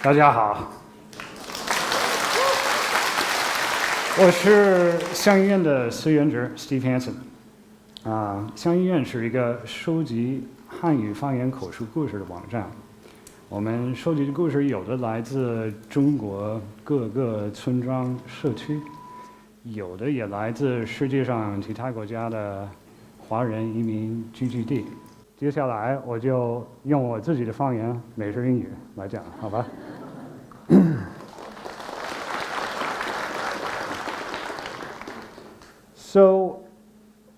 大家好，我是乡音苑的思源者 Steve Hansen。乡音苑是一个收集汉语方言口述故事的网站。我们收集的故事有的来自中国各个村庄社区，有的也来自世界上其他国家的华人移民聚居地。接下来我就用我自己的方言美式英语来讲，好吧？So,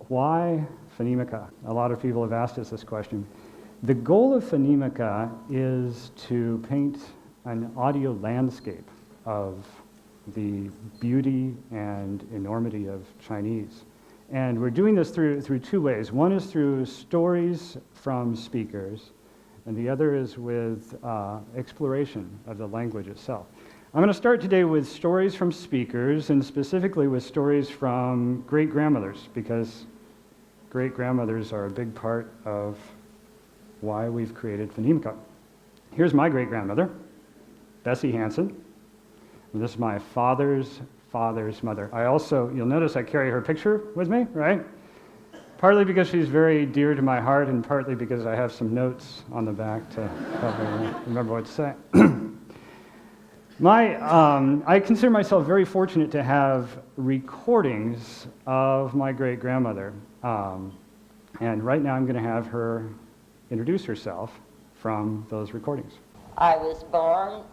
why Phonemica? A lot of people have asked us this question. The goal of Phonemica is to paint an audio landscape of the beauty and enormity of Chinese. And we're doing this through two ways. One is through stories from speakers, and the other is with exploration of the language itself. I'm going to start today with stories from speakers, and specifically with stories from great-grandmothers, because great-grandmothers are a big part of why we've created Phonemica. Here's my great-grandmother, Bessie Hansen. And this is my father's father's mother. You'll notice I carry her picture with me, right? Partly because she's very dear to my heart, and partly because I have some notes on the back to help me remember what to say. I consider myself very fortunate to have recordings of my great-grandmother. And right now I'm going to have her introduce herself from those recordings. I was born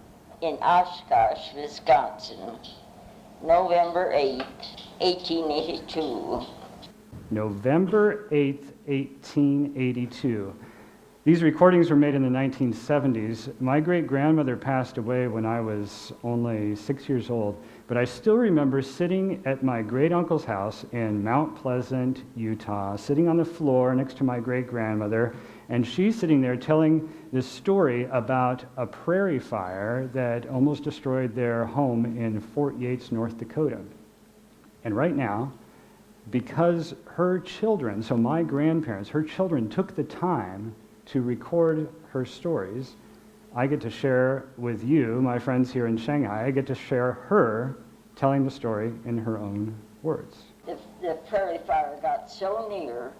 in Oshkosh, Wisconsin, November 8, 1882. November 8th, 1882. These recordings were made in the 1970s. My great-grandmother passed away when I was only 6 years old, but I still remember sitting at my great-uncle's house in Mount Pleasant, Utah, sitting on the floor next to my great-grandmother, and she's sitting there telling this story about a prairie fire that almost destroyed their home in Fort Yates, North Dakota. And right now, because her children, so my grandparents, her children took the time to record her stories, I get to share with you, my friends here in Shanghai, I get to share her telling the story in her own words. The prairie fire got so near,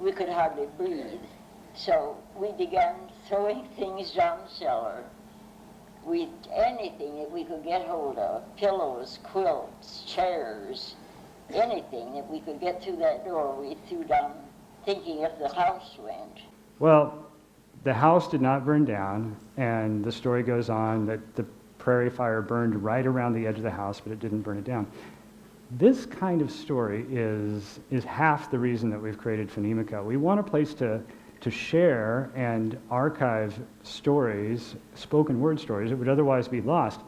we could hardly breathe. So we began throwing things down the cellar. Anything that we could get hold of, pillows, quilts, chairs, anything that we could get through that door, we threw down, thinking if the house went. Well, the house did not burn down, and the story goes on that the prairie fire burned right around the edge of the house, but it didn't burn it down. This kind of story is half the reason that we've created Phonemica. We want a place to share and archive stories, spoken word stories that would otherwise be lost.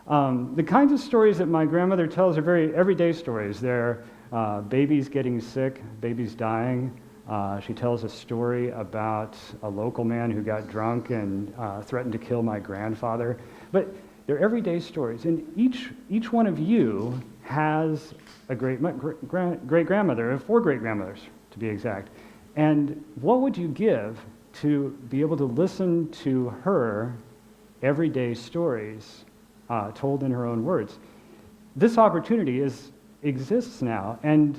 The kinds of stories that my grandmother tells are very everyday stories. They're babies getting sick, babies dying. She tells a story about a local man who got drunk and threatened to kill my grandfather. But they're everyday stories, and each one of you has a great-grandmother, 4 great-grandmothers to be exact. And what would you give to be able to listen to her everyday stories told in her own words? This opportunity exists now, and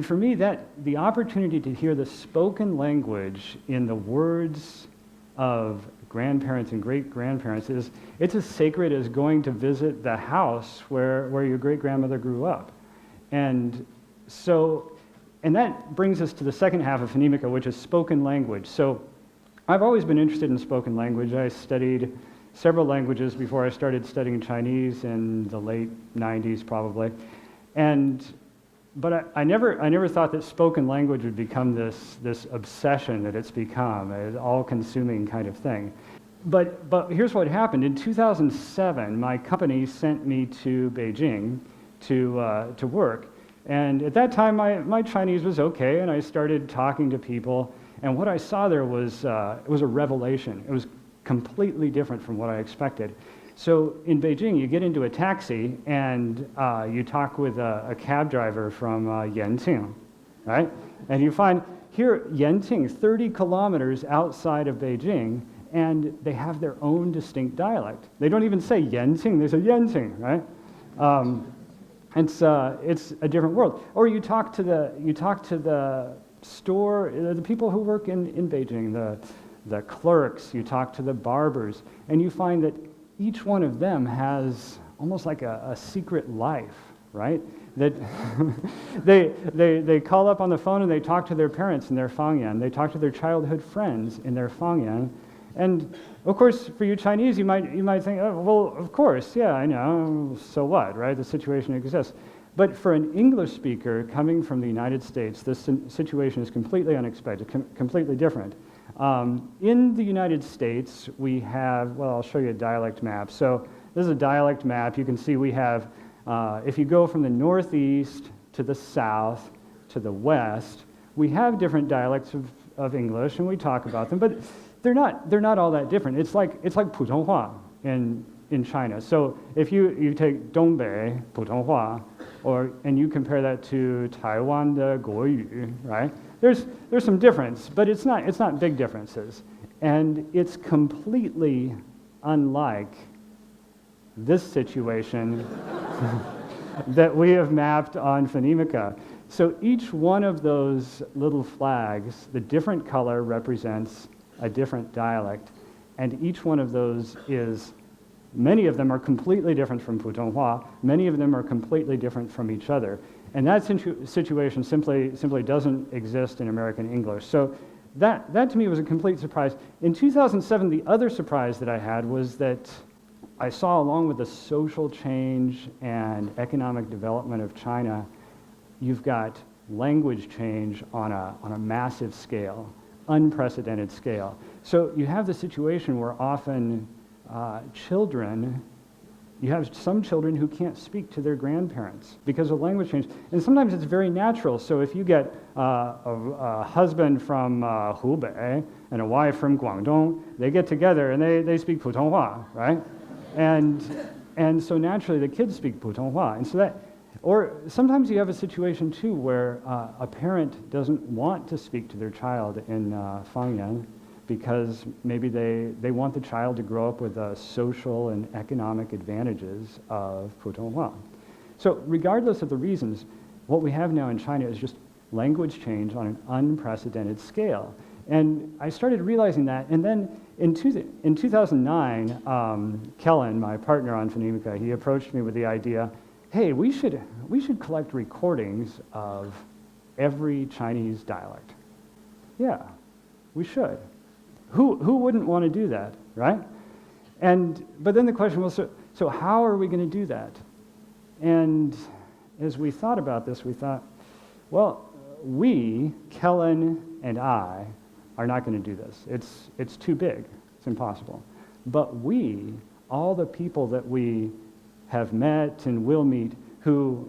for me, the opportunity to hear the spoken language in the words of grandparents and great-grandparents it's as sacred as going to visit the house where your great-grandmother grew up. And that brings us to the second half of Phonemica, which is spoken language. So I've always been interested in spoken language. I studied several languages before I started studying Chinese in the late 90s probably. But I never thought that spoken language would become this obsession that it's become, an all-consuming kind of thing. But here's what happened. In 2007, my company sent me to Beijing to work. And at that time, my Chinese was okay, and I started talking to people. And what I saw there was a revelation. It was completely different from what I expected. So in Beijing, you get into a taxi, and you talk with a cab driver from Yanqing, right? And you find here, Yanqing, 30 kilometers outside of Beijing, and they have their own distinct dialect. They don't even say Yanqing, they say Yanqing, right? It's a different world. Or you talk to the store, the people who work in Beijing, the clerks, you talk to the barbers, and you find that each one of them has almost like a secret life, right? That they call up on the phone and they talk to their parents in their Fangyan. They talk to their childhood friends in their Fangyan. And of course, for you Chinese, you might think, oh, well, of course, yeah, I know, so what, right? The situation exists. But for an English speaker coming from the United States, this situation is completely unexpected, completely different. In the United States, we have, well, I'll show you a dialect map. So this is a dialect map. You can see we have, if you go from the northeast to the south to the west, we have different dialects of English, and we talk about them, but they're not all that different. It's like Putonghua in China. So if you take Dongbei Putonghua, and you compare that to Taiwan the Guoyu, right? There's some difference, but it's not big differences, and it's completely unlike this situation that we have mapped on Phonemica. So each one of those little flags, the different color represents a different dialect, and each one of those many of them are completely different from Putonghua, many of them are completely different from each other. And that situation simply doesn't exist in American English. So that to me was a complete surprise. In 2007, the other surprise that I had was that I saw, along with the social change and economic development of China, you've got language change on a massive scale, unprecedented scale. So you have the situation where often you have some children who can't speak to their grandparents because of language change. And sometimes it's very natural. So if you get a husband from Hubei and a wife from Guangdong, they get together and they speak Putonghua, right? And so naturally the kids speak Putonghua. And so or sometimes you have a situation too where a parent doesn't want to speak to their child in Fangyan because maybe they want the child to grow up with the social and economic advantages of Putonghua. So regardless of the reasons, what we have now in China is just language change on an unprecedented scale. And I started realizing that, and then in 2009, Kellen, my partner on Phonemica, he approached me with the idea, hey, we should collect recordings of every Chinese dialect. Yeah, we should. Who wouldn't want to do that, right? But then the question was, so how are we going to do that? And as we thought about this, we thought, well, we, Kellen and I, are not going to do this. It's too big. It's impossible. But we, all the people that we have met and will meet who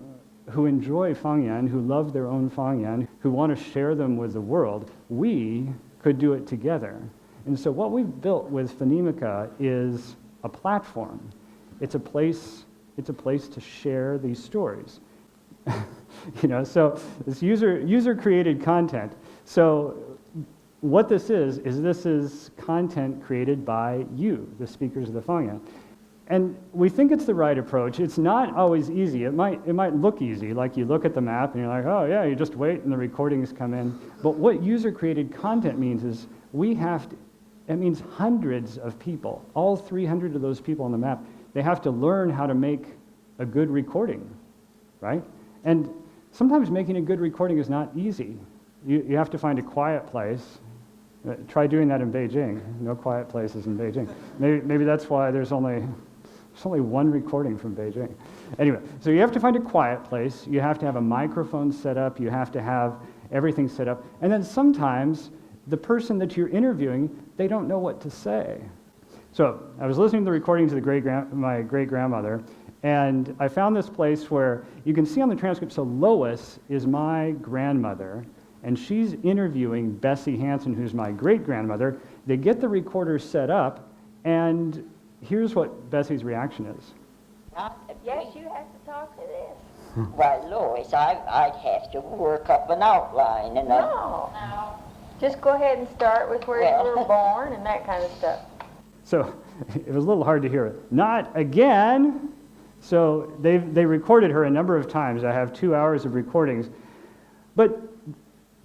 enjoy Fangyan, who love their own Fangyan, who want to share them with the world, we could do it together. And so what we've built with Phonemica is a platform. It's a place to share these stories. So it's user-created content. So what this is content created by you, the speakers of the Fangyan. And we think it's the right approach. It's not always easy. It might look easy, like you look at the map and you're like, oh yeah, you just wait and the recordings come in. But what user-created content means is it means hundreds of people, all 300 of those people on the map, they have to learn how to make a good recording, right? And sometimes making a good recording is not easy. You have to find a quiet place. Try doing that in Beijing. No quiet places in Beijing. Maybe that's why there's only one recording from Beijing. Anyway, so you have to find a quiet place. You have to have a microphone set up. You have to have everything set up. And then sometimes the person that you're interviewing, they don't know what to say. So I was listening to the recordings of my great-grandmother, and I found this place where you can see on the transcript, so Lois is my grandmother, and she's interviewing Bessie Hansen, who's my great-grandmother. They get the recorder set up, and here's what Bessie's reaction is. Yes, you have to talk to this. Why, Lois, I'd have to work up an outline. And No. Just go ahead and start with where you were born and that kind of stuff. So it was a little hard to hear. Not again! So they recorded her a number of times. I have 2 hours of recordings. But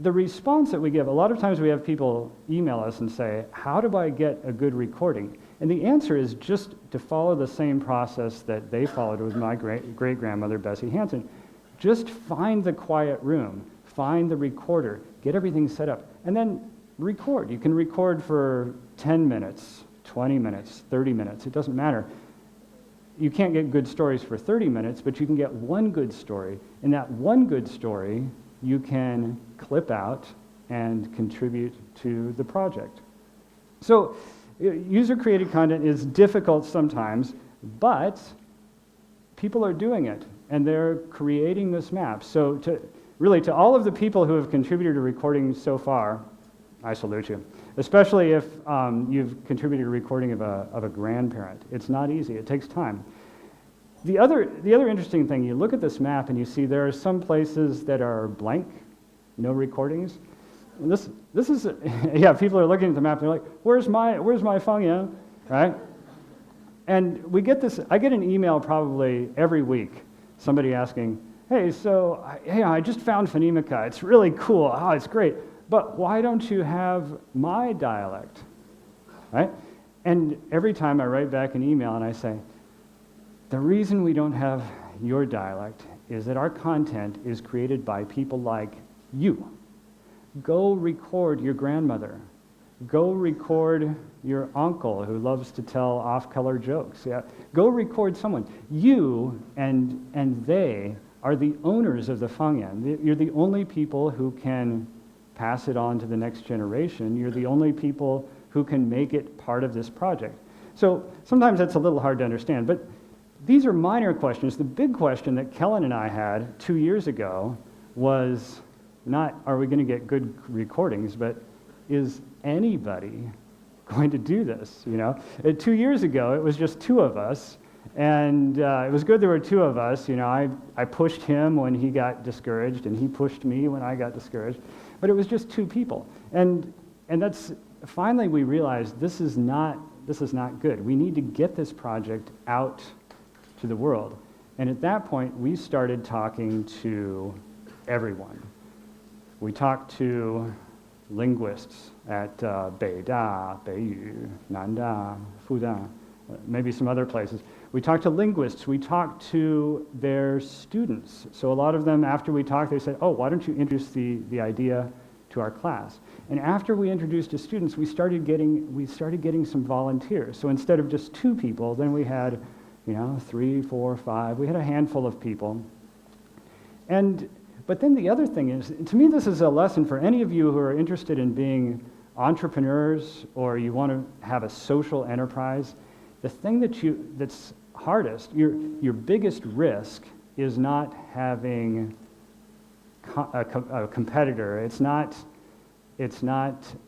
the response that we give, a lot of times we have people email us and say, how do I get a good recording? And the answer is just to follow the same process that they followed with my great-grandmother, Bessie Hansen. Just find the quiet room, find the recorder, get everything set up, and then record. You can record for 10 minutes, 20 minutes, 30 minutes, it doesn't matter. You can't get good stories for 30 minutes, but you can get one good story. And that one good story you can clip out and contribute to the project. So user-created content is difficult sometimes, but people are doing it, and they're creating this map. So to all of the people who have contributed to recording so far, I salute you. Especially if you've contributed to recording of a grandparent. It's not easy, it takes time. The other interesting thing, you look at this map and you see there are some places that are blank, no recordings. And this is, yeah, people are looking at the map and they're like, where's my Fangyan, right? And we get this, I get an email probably every week, somebody asking, hey, so, I just found Phonemica, it's really cool, oh, it's great. But why don't you have my dialect, right? And every time I write back an email and I say, the reason we don't have your dialect is that our content is created by people like you. Go record your grandmother. Go record your uncle who loves to tell off-color jokes. Yeah. Go record someone. You and they are the owners of the Fangyan. You're the only people who can pass it on to the next generation. You're the only people who can make it part of this project. So sometimes that's a little hard to understand, but these are minor questions. The big question that Kellen and I had 2 years ago was not, are we going to get good recordings, but is anybody going to do this, you know? 2 years ago, it was just two of us, and it was good there were two of us. You know, I pushed him when he got discouraged, and he pushed me when I got discouraged. But it was just two people. And that's, finally we realized this is not good. We need to get this project out to the world. And at that point, we started talking to everyone. We talked to linguists at Beida, Beiyu, Nanda, Fudan, maybe some other places. We talked to linguists. We talked to their students. So a lot of them, after we talked, they said, oh, why don't you introduce the idea to our class? And after we introduced the students, we started getting some volunteers. So instead of just two people, then we had, 3, 4, 5. We had a handful of people. But then the other thing is, to me this is a lesson for any of you who are interested in being entrepreneurs or you want to have a social enterprise. The thing that's hardest, your biggest risk is not having a competitor. It's not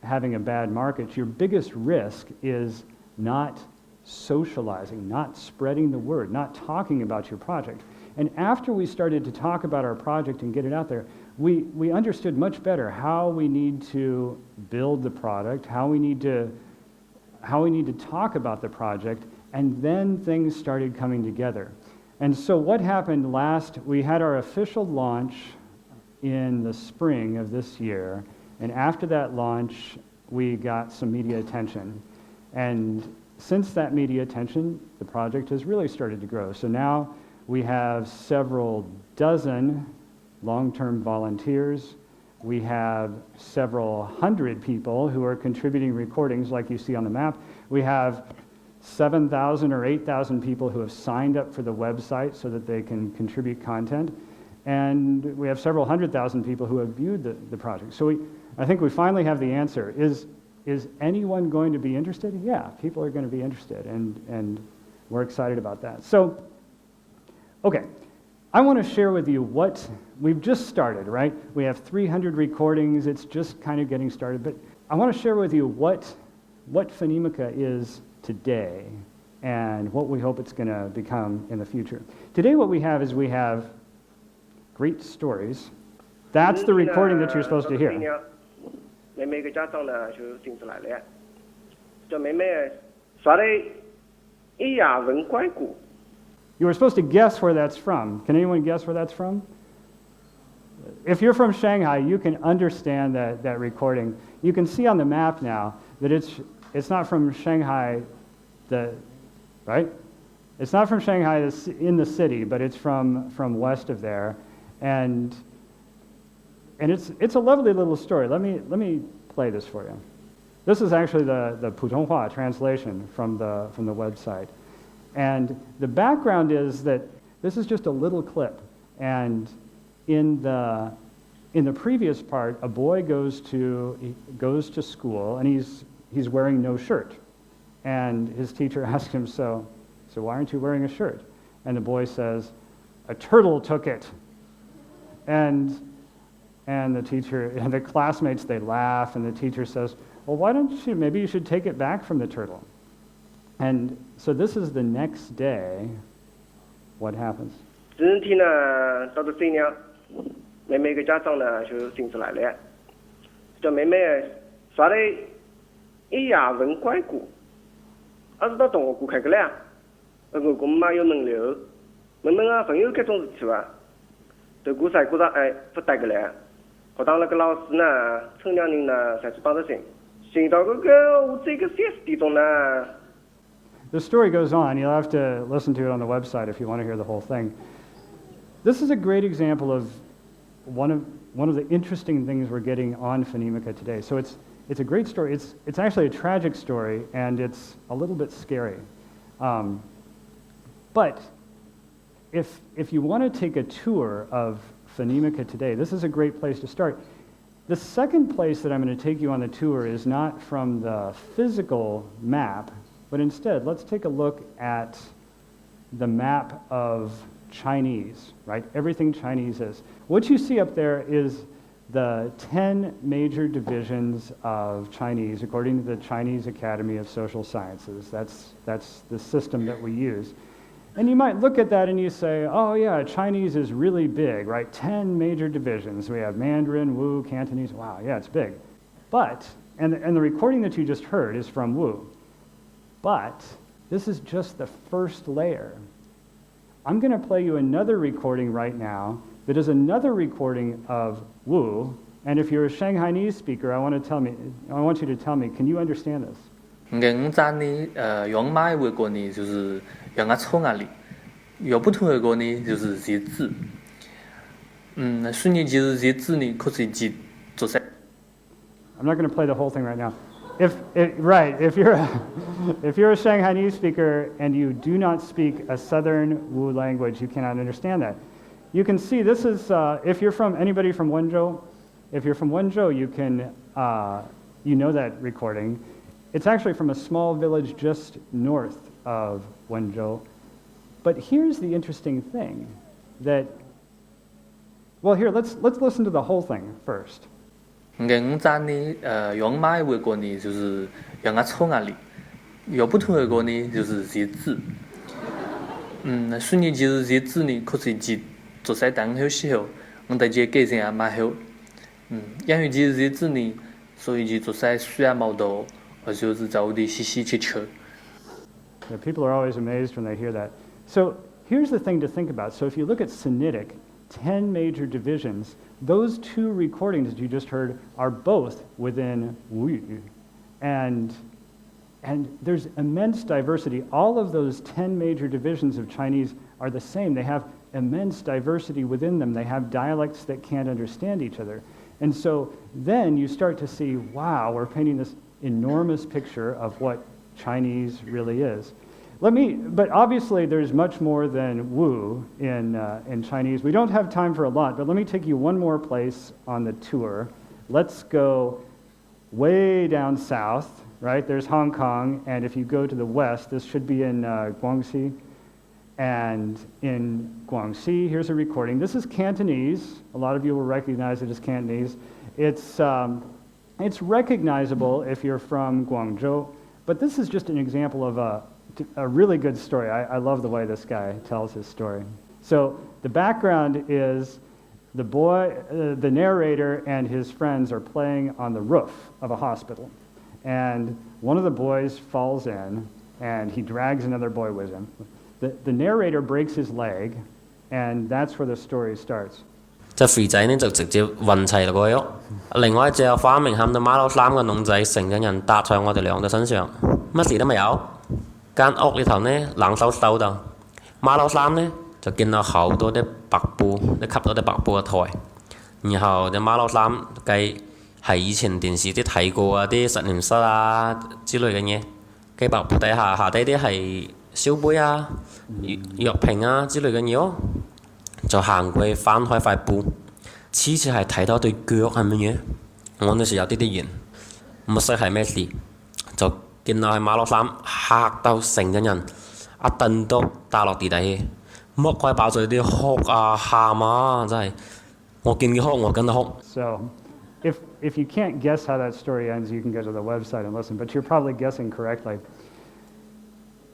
having a bad market. Your biggest risk is not socializing, not spreading the word, not talking about your project. And after we started to talk about our project and get it out there, we understood much better how we need to build the product, how we need to talk about the project, and then things started coming together. And so what happened we had our official launch in the spring of this year, and after that launch, we got some media attention. And since that media attention, the project has really started to grow. So now we have several dozen long-term volunteers. We have several hundred people who are contributing recordings like you see on the map. We have 7,000 or 8,000 people who have signed up for the website so that they can contribute content. And we have several 100,000 people who have viewed the project. So I think we finally have the answer. Is anyone going to be interested? Yeah, people are going to be interested, and we're excited about that. So, okay, I want to share with you what we've just started, right? We have 300 recordings. It's just kind of getting started, but I want to share with you what Phonemica is today and what we hope it's going to become in the future. Today what we have great stories. That's the recording that you're supposed to hear. 妹妹嘅家長呢就進嚟了，這妹妹说的一呀文拐古。 You were supposed to guess where that's from. Can anyone guess where that's from? If you're from Shanghai, you can understand that recording. You can see on the map now that it's not from Shanghai, right? It's not from Shanghai in the city, but it's from west of there, and it's a lovely little story. Let me play this for you. This is actually the Putonghua translation from the website. And the background is that this is just a little clip, and in the previous part, a boy goes to school, and he's wearing no shirt, and his teacher asks him, so why aren't you wearing a shirt? And the boy says, a turtle took it. And the teacher and the classmates, they laugh, and the teacher says, well, maybe you should take it back from the turtle. And so this is the next day. What happens? 第二天呢，到了新娘，妹妹个家长呢就寻出来了，叫妹妹说的一呀文拐古，儿子到同学过开个了，我妈有问了，问啊，朋友搿种事体伐？这故事觉着不得个了，学堂那个老师呢，村两人呢才去帮着寻，寻到这个3-4点钟呢。 The story goes on. You'll have to listen to it on the website if you want to hear the whole thing. This is a great example of one of the interesting things we're getting on Phonemica today. So it's a great story. It's actually a tragic story, and it's a little bit scary. But if you want to take a tour of Phonemica today, this is a great place to start. The second place that I'm going to take you on the tour is not from the physical map, but instead, let's take a look at the map of Chinese, right? Everything Chinese is. What you see up there is the 10 major divisions of Chinese, according to the Chinese Academy of Social Sciences. That's the system that we use. And you might look at that and you say, oh yeah, Chinese is really big, right? 10 major divisions. We have Mandarin, Wu, Cantonese. Wow, yeah, it's big. But, and the recording that you just heard is from Wu. But this is just the first layer. I'm going to play you another recording right now that is another recording of Wu. And if you're a Shanghainese speaker, I want you to tell me, can you understand this? 我站的用马外国呢，就是用个草案里，有不同的国呢，就是日子。虽然就是日子呢，可是只做些。I'm not going to play the whole thing right now. If you're a Shanghainese speaker and you do not speak a Southern Wu language, you cannot understand that. You can see this is if you're from anybody from Wenzhou. If you're from Wenzhou, you can you know that recording. It's actually from a small village just north of Wenzhou. But here's the interesting thing that. Well, here let's listen to the whole thing first. 我站的用马外国呢，就是用个草案里，有不同的国呢，就是日子。虽然就是日子呢，可是只做些当好时候，我大家改成也蛮好。因为就是日子呢，所以就做些水啊毛多，或者是做的稀稀切切。People are always amazed when they hear that. So here's the thing to think about. So if you look at Sinitic, 10 major divisions, those two recordings that you just heard are both within Wuyu. And there's immense diversity. All of those 10 major divisions of Chinese are the same. They have immense diversity within them. They have dialects that can't understand each other. And so then you start to see, wow, we're painting this enormous picture of what Chinese really is. But obviously there's much more than Wu in Chinese. We don't have time for a lot, but let me take you one more place on the tour. Let's go way down south, right? There's Hong Kong, and if you go to the west, this should be in Guangxi. And in Guangxi, here's a recording. This is Cantonese. A lot of you will recognize it as Cantonese. It's recognizable if you're from Guangzhou, but this is just an example of a really good story. I love the way this guy tells his story. So the background is the boy, the narrator and his friends are playing on the roof of a hospital. And one of the boys falls in and he drags another boy with him. The narrator breaks his leg, and that's where the story starts. 隻肥仔呢就直接暈齊落個屋，另外一隻花名喊到馬騮衫嘅籠仔，成咗人搭上我哋兩隻身上，乜事都未有。間屋裏頭呢冷颼颼度，馬騮衫呢就見到好多啲白布，你吸到啲白布嘅台，然後隻馬騮衫計係以前電視啲睇過啊啲實驗室啊之類嘅嘢，計白布底下底啲係燒杯啊、藥瓶啊之類嘅嘢咯。就行過去翻開塊布，次次係睇到對腳係乜嘢，我嗰時有啲遠，唔識係咩事，就見到係馬騮衫嚇到成咗人，一頓都打落地底，剝開爆嘴啲哭啊喊啊，真係我見佢哭，我跟佢哭。So, if you can't guess how that story ends, you can go to the website and listen, but you're probably guessing correctly.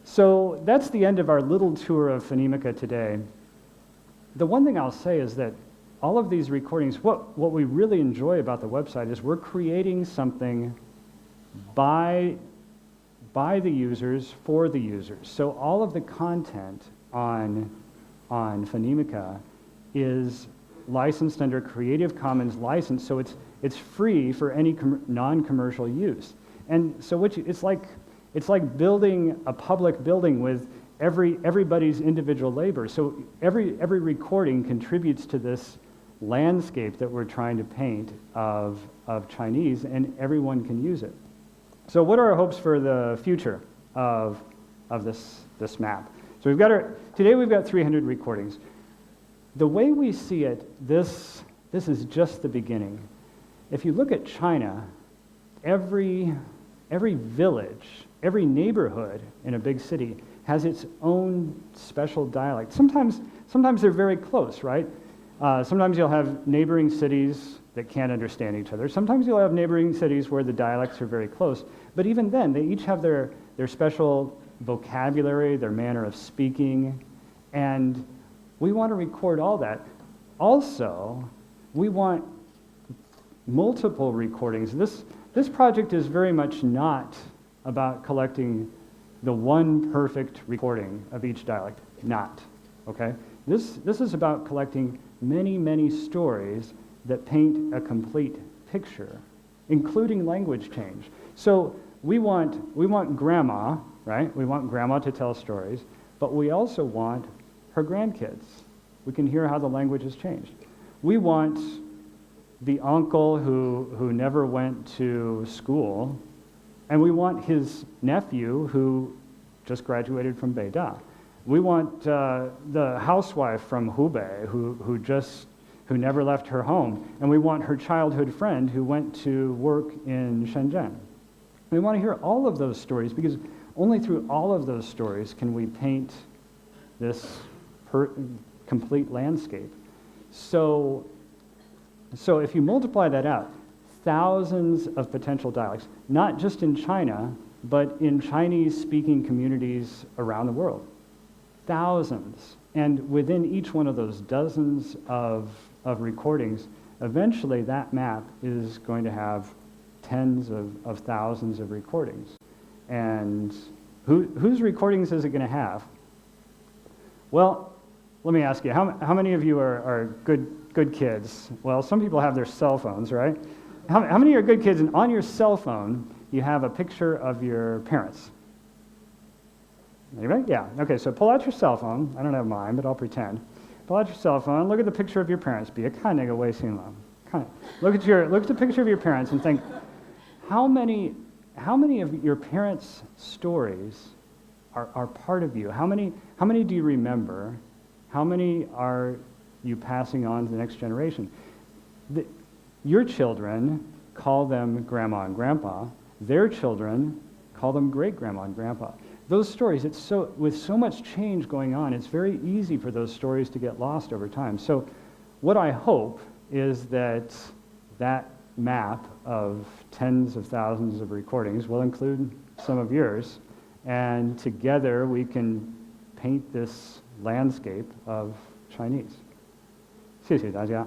So that's the end of our little tour of Phonemica today. The one thing I'll say is that all of these recordings, what we really enjoy about the website is we're creating something by the users for the users. So all of the content on Phonemica is licensed under Creative Commons license, so it's free for any non-commercial use. And so it's like building a public building with everybody's individual labor. So every recording contributes to this landscape that we're trying to paint of Chinese, and everyone can use it. So what are our hopes for the future of this map? So today we've got 300 recordings. The way we see it, this is just the beginning. If you look at China, every village, every neighborhood in a big city has its own special dialect. Sometimes they're very close, right? Sometimes you'll have neighboring cities that can't understand each other. Sometimes you'll have neighboring cities where the dialects are very close. But even then, they each have their special vocabulary, their manner of speaking, and we want to record all that. Also, we want multiple recordings. This project is very much not about collecting the one perfect recording of each dialect. Not, okay? This is about collecting many, many stories that paint a complete picture, including language change. So we want grandma, right? We want grandma to tell stories, but we also want her grandkids. We can hear how the language has changed. We want the uncle who never went to school, and we want his nephew who just graduated from Beida. We want the housewife from Hubei who never left her home, and we want her childhood friend who went to work in Shenzhen. We want to hear all of those stories, because only through all of those stories can we paint this complete landscape. So if you multiply that out, thousands of potential dialects, not just in China, but in Chinese-speaking communities around the world. Thousands. And within each one of those dozens of recordings, eventually that map is going to have tens of thousands of recordings. And whose recordings is it going to have? Well, let me ask you, how many of you are good kids? Well, some people have their cell phones, right? How many are good kids, and on your cell phone you have a picture of your parents? Anybody? Yeah. Okay, so pull out your cell phone. I don't have mine, but I'll pretend. Pull out your cell phone, look at the picture of your parents. Look at the picture of your parents and think, how many of your parents' stories are part of you? How many do you remember? How many are you passing on to the next generation? Your children call them grandma and grandpa. Their children call them great-grandma and grandpa. Those stories, with so much change going on, it's very easy for those stories to get lost over time. So what I hope is that map of tens of thousands of recordings will include some of yours, and together we can paint this landscape of Chinese. 谢谢大家。